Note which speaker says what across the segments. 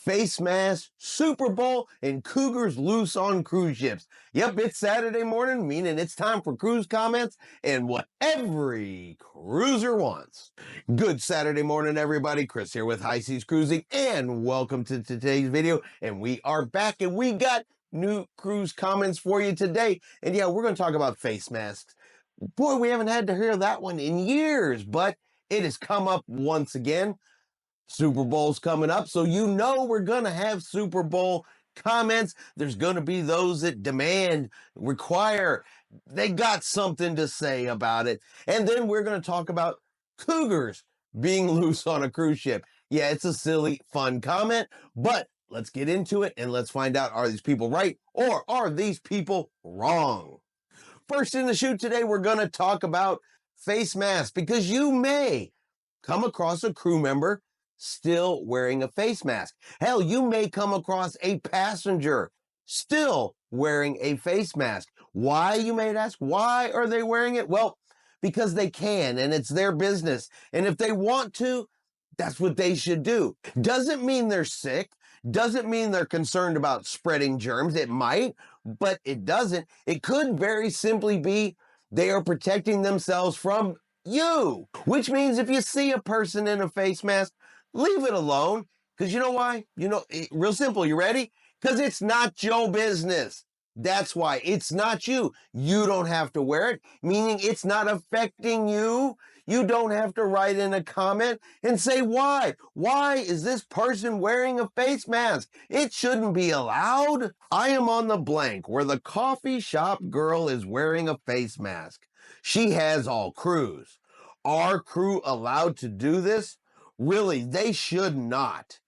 Speaker 1: face mask, Super Bowl, and Cougars loose on cruise ships. Yep, it's Saturday morning, meaning it's time for cruise comments and what every cruiser wants. Good Saturday morning, everybody. Chris here with High Seas Cruising, and welcome to today's video. And we are back, and we got new cruise comments for you today. And yeah, we're going to talk about face masks. Boy, we haven't had to hear that one in years, but it has come up once again. Super Bowl's coming up, so you know we're going to have Super Bowl comments. There's going to be those that demand, require, they got something to say about it. And then we're going to talk about Cougars being loose on a cruise ship. Yeah, it's a silly, fun comment, but let's get into it and let's find out, are these people right or are these people wrong? First in the chute today, we're going to talk about face masks because you may come across a crew member still wearing a face mask. Hell, you may come across a passenger still wearing a face mask. Why, you may ask? Why are they wearing it? Well, because they can, and it's their business. And if they want to, that's what they should do. Doesn't mean they're sick. Doesn't mean they're concerned about spreading germs. It might, but it doesn't. It could very simply be they are protecting themselves from you, which means if you see a person in a face mask, leave it alone. Because you know why? Real simple. You ready? Because it's not your business. That's why. It's not you. You don't have to wear it, meaning it's not affecting you. You don't have to write in a comment and say why. Why is this person wearing a face mask? It shouldn't be allowed. I am on the blank where the coffee shop girl is wearing a face mask. She has all crews. Are crew allowed to do this? Really, they should not.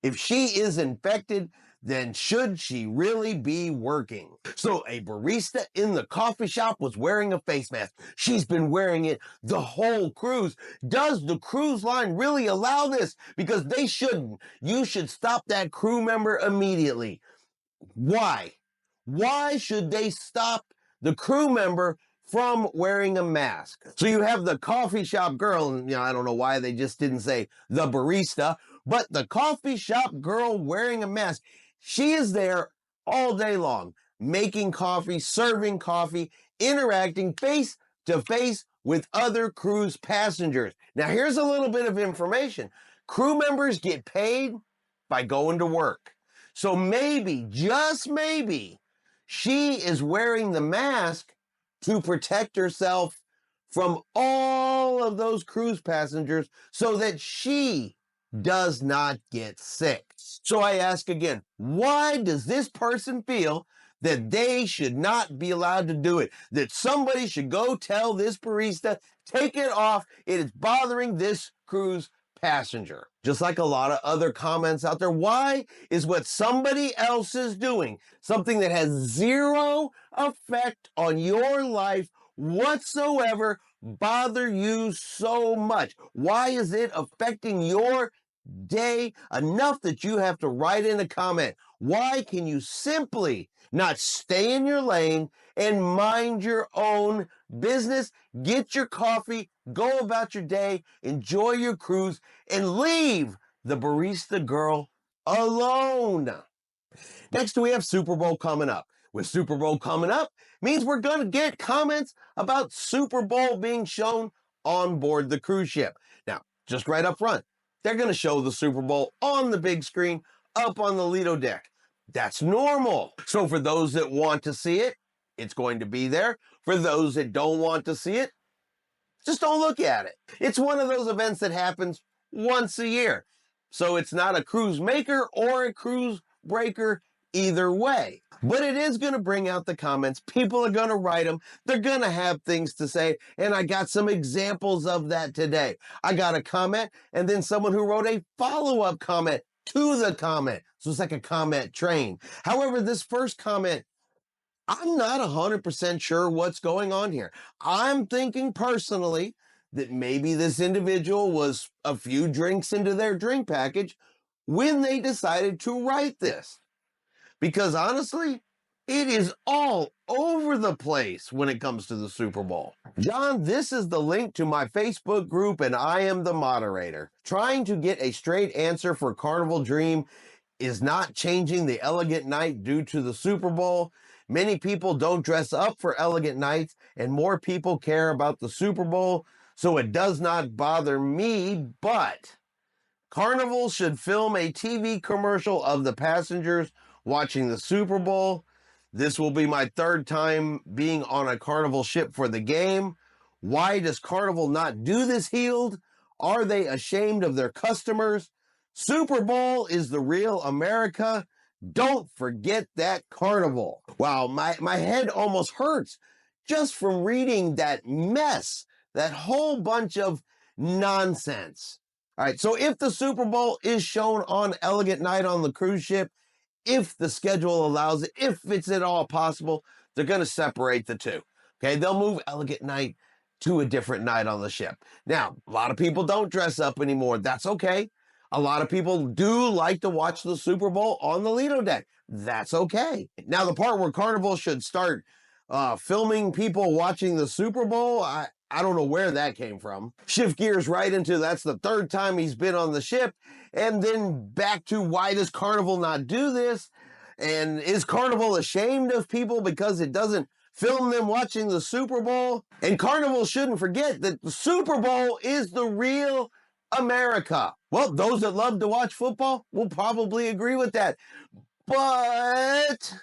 Speaker 1: If she is infected, then should she really be working? So a barista in the coffee shop was wearing a face mask. She's been wearing it the whole cruise. Does the cruise line really allow this? Because they shouldn't. You should stop that crew member immediately. Why? Why should they stop the crew member from wearing a mask? So you have the coffee shop girl, and I don't know why they just didn't say the barista, but the coffee shop girl wearing a mask. She is there all day long, making coffee, serving coffee, interacting face to face with other cruise passengers. Now, here's a little bit of information. Crew members get paid by going to work. So maybe, just maybe, she is wearing the mask to protect herself from all of those cruise passengers so that she does not get sick. So I ask again, why does this person feel that they should not be allowed to do it? That somebody should go tell this barista, take it off, it is bothering this cruise passenger. Just like a lot of other comments out there, why is what somebody else is doing, something that has zero effect on your life whatsoever, bother you so much? Why is it affecting your day enough that you have to write in a comment? Why can you simply not stay in your lane and mind your own business, get your coffee, go about your day, enjoy your cruise, and leave the barista girl alone? Next, we have Super Bowl coming up. With Super Bowl coming up means we're going to get comments about Super Bowl being shown on board the cruise ship. Now, just right up front, they're going to show the Super Bowl on the big screen up on the Lido deck. That's normal. So for those that want to see it, it's going to be there. For those that don't want to see it, just don't look at it. It's one of those events that happens once a year. So it's not a cruise maker or a cruise breaker either way. But it is going to bring out the comments. People are going to write them. They're going to have things to say. And I got some examples of that today. I got a comment and then someone who wrote a follow-up comment to the comment. So it's like a comment train. However, this first comment, I'm not 100% sure what's going on here. I'm thinking personally that maybe this individual was a few drinks into their drink package when they decided to write this. Because honestly, it is all over the place when it comes to the Super Bowl. John, this is the link to my Facebook group and I am the moderator. Trying to get a straight answer for Carnival Dream is not changing the Elegant Night due to the Super Bowl. Many people don't dress up for Elegant Nights, and more people care about the Super Bowl, so it does not bother me, but Carnival should film a TV commercial of the passengers watching the Super Bowl. This will be my third time being on a Carnival ship for the game. Why does Carnival not do this, Healed? Are they ashamed of their customers? Super Bowl is the real America. Don't forget that, Carnival. Wow, my head almost hurts just from reading that mess, that whole bunch of nonsense. All right, so if the Super Bowl is shown on Elegant Night on the cruise ship, if the schedule allows it, if it's at all possible, they're going to separate the two. Okay, they'll move Elegant Night to a different night on the ship. Now, a lot of people don't dress up anymore. That's okay. A lot of people do like to watch the Super Bowl on the Lido deck. That's okay. Now, the part where Carnival should start filming people watching the Super Bowl, I don't know where that came from. Shift gears right into that's the third time he's been on the ship, and then back to why does Carnival not do this? And is Carnival ashamed of people because it doesn't film them watching the Super Bowl? And Carnival shouldn't forget that the Super Bowl is the real America. Well, those that love to watch football will probably agree with that. But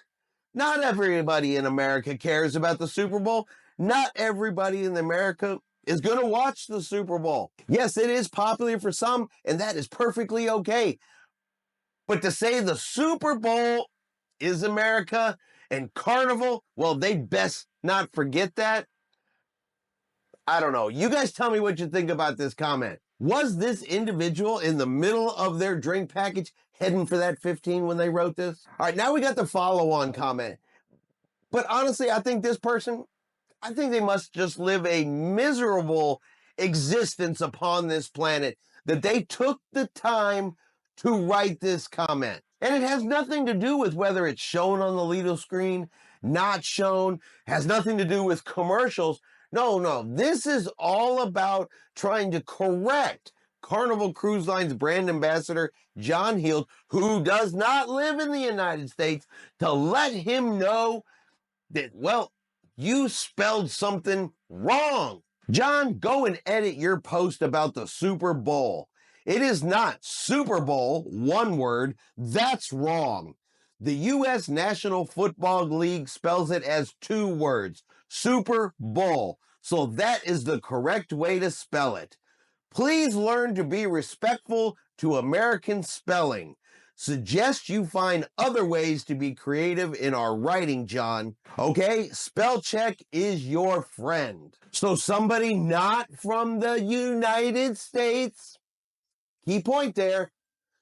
Speaker 1: not everybody in America cares about the Super Bowl. Not everybody in America is going to watch the Super Bowl. Yes, it is popular for some, and that is perfectly okay. But to say the Super Bowl is America and Carnival, well, they best not forget that. I don't know. You guys tell me what you think about this comment. Was this individual in the middle of their drink package heading for that 15 when they wrote this? All right, now we got the follow-on comment. But honestly, I think this person, I think they must just live a miserable existence upon this planet that they took the time to write this comment. And it has nothing to do with whether it's shown on the Lido screen, not shown, has nothing to do with commercials. No, this is all about trying to correct Carnival Cruise Line's brand ambassador, John Heald, who does not live in the United States, to let him know that, well, you spelled something wrong. John, go and edit your post about the Super Bowl. It is not Super Bowl, one word. That's wrong. The U.S. National Football League spells it as two words, Super Bowl. So that is the correct way to spell it. Please learn to be respectful to American spelling. Suggest you find other ways to be creative in our writing, John. Okay, spell check is your friend. So somebody not from the United States, key point there,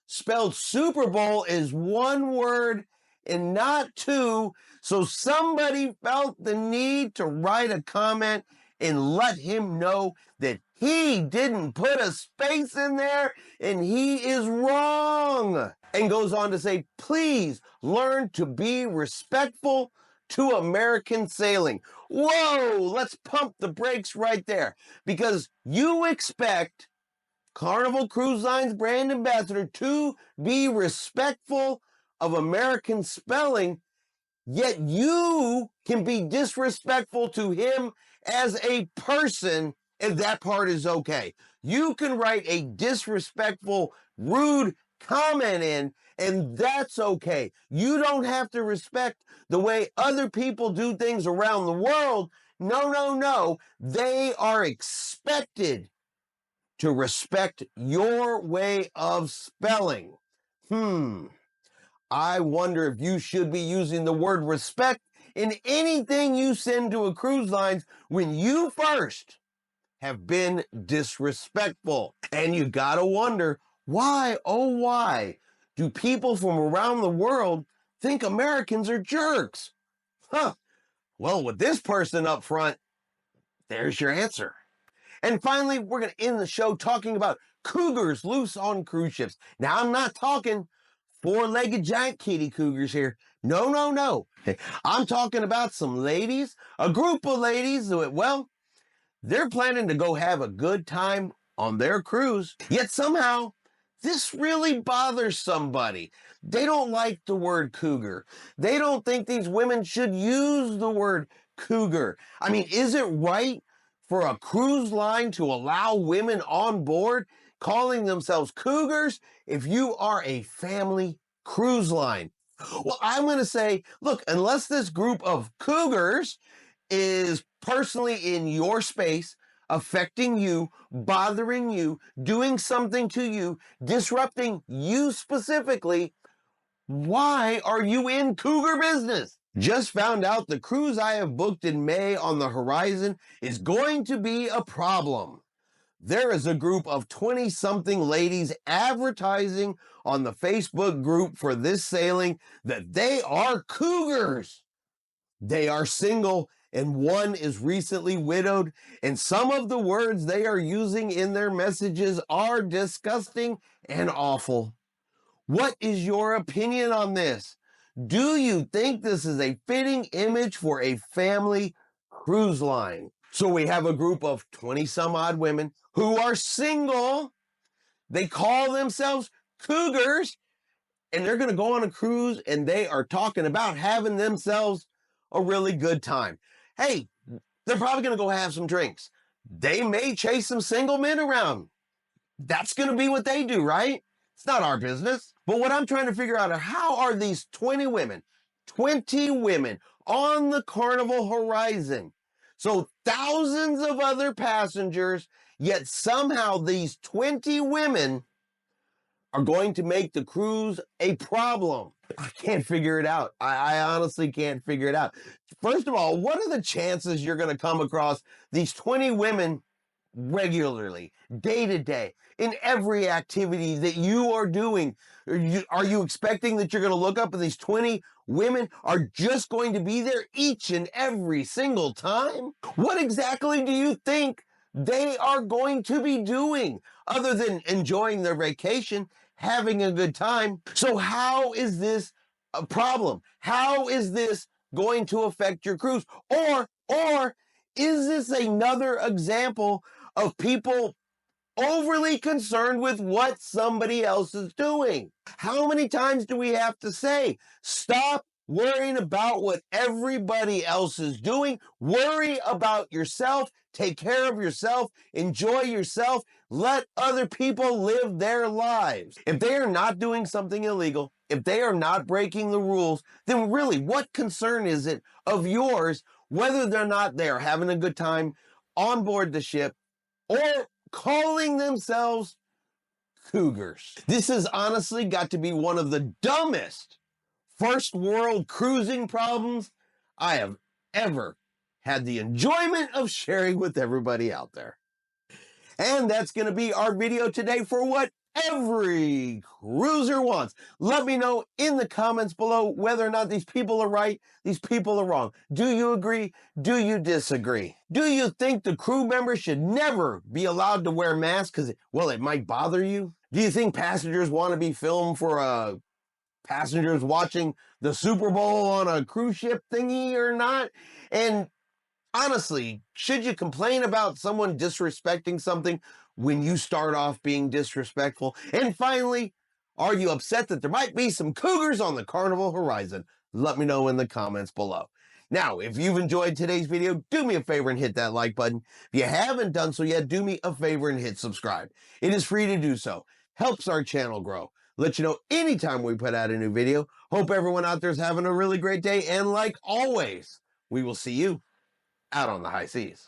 Speaker 1: spelled Super Bowl is one word and not two. So somebody felt the need to write a comment and let him know that he didn't put a space in there and he is wrong. And goes on to say, please learn to be respectful to American sailing. Whoa, let's pump the brakes right there, because you expect Carnival Cruise Line's brand ambassador to be respectful of American spelling, yet you can be disrespectful to him as a person, and that part is okay. You can write a disrespectful, rude comment in, and that's okay. You don't have to respect the way other people do things around the world. No. They are expected to respect your way of spelling. I wonder if you should be using the word respect in anything you send to a cruise line when you first have been disrespectful. And you gotta wonder, why, oh why, do people from around the world think Americans are jerks? Well, with this person up front, there's your answer. And finally, we're going to end the show talking about cougars loose on cruise ships. Now, I'm not talking four-legged giant kitty cougars here. No. I'm talking about some ladies, a group of ladies that, well, they're planning to go have a good time on their cruise, yet somehow this really bothers somebody. They don't like the word cougar. They don't think these women should use the word cougar. I mean, is it right for a cruise line to allow women on board calling themselves cougars if you are a family cruise line? Well, I'm going to say, look, unless this group of cougars is personally in your space, affecting you, bothering you, doing something to you, disrupting you specifically, why are you in cougar business? Just found out the cruise I have booked in May on the horizon is going to be a problem. There is a group of 20-something ladies advertising on the Facebook group for this sailing that they are cougars. They are single, and one is recently widowed, and some of the words they are using in their messages are disgusting and awful. What is your opinion on this? Do you think this is a fitting image for a family cruise line? So we have a group of 20-some-odd women who are single. They call themselves cougars, and they're going to go on a cruise, and they are talking about having themselves a really good time. Hey, they're probably going to go have some drinks. They may chase some single men around. That's going to be what they do, right? It's not our business. But what I'm trying to figure out is how are these 20 women on the Carnival Horizon, so thousands of other passengers, yet somehow these 20 women are going to make the cruise a problem? I can't figure it out. I honestly can't figure it out. First of all, what are the chances you're going to come across these 20 women regularly, day to day, in every activity that you are doing? Are you expecting that you're going to look up and these 20 women are just going to be there each and every single time? What exactly do you think they are going to be doing other than enjoying their vacation, having a good time? So how is this a problem? How is this going to affect your cruise? Or is this another example of people overly concerned with what somebody else is doing? How many times do we have to say, stop worrying about what everybody else is doing? Worry about yourself. Take care of yourself. Enjoy yourself. Let other people live their lives. If they are not doing something illegal, if they are not breaking the rules, then really, what concern is it of yours whether they're not there having a good time on board the ship or calling themselves cougars? This has honestly got to be one of the dumbest first world cruising problems I have ever had the enjoyment of sharing with everybody out there. And that's going to be our video today for what every cruiser wants. Let me know in the comments below whether or not these people are right, these people are wrong. Do you agree? Do you disagree? Do you think the crew members should never be allowed to wear masks because, well, it might bother you? Do you think passengers want to be filmed for passengers watching the Super Bowl on a cruise ship thingy or not? And honestly, should you complain about someone disrespecting something when you start off being disrespectful? And finally, are you upset that there might be some cougars on the Carnival Horizon? Let me know in the comments below. Now, if you've enjoyed today's video, do me a favor and hit that like button. If you haven't done so yet, do me a favor and hit subscribe. It is free to do so. Helps our channel grow. Let you know anytime we put out a new video. Hope everyone out there is having a really great day. And like always, we will see you out on the high seas.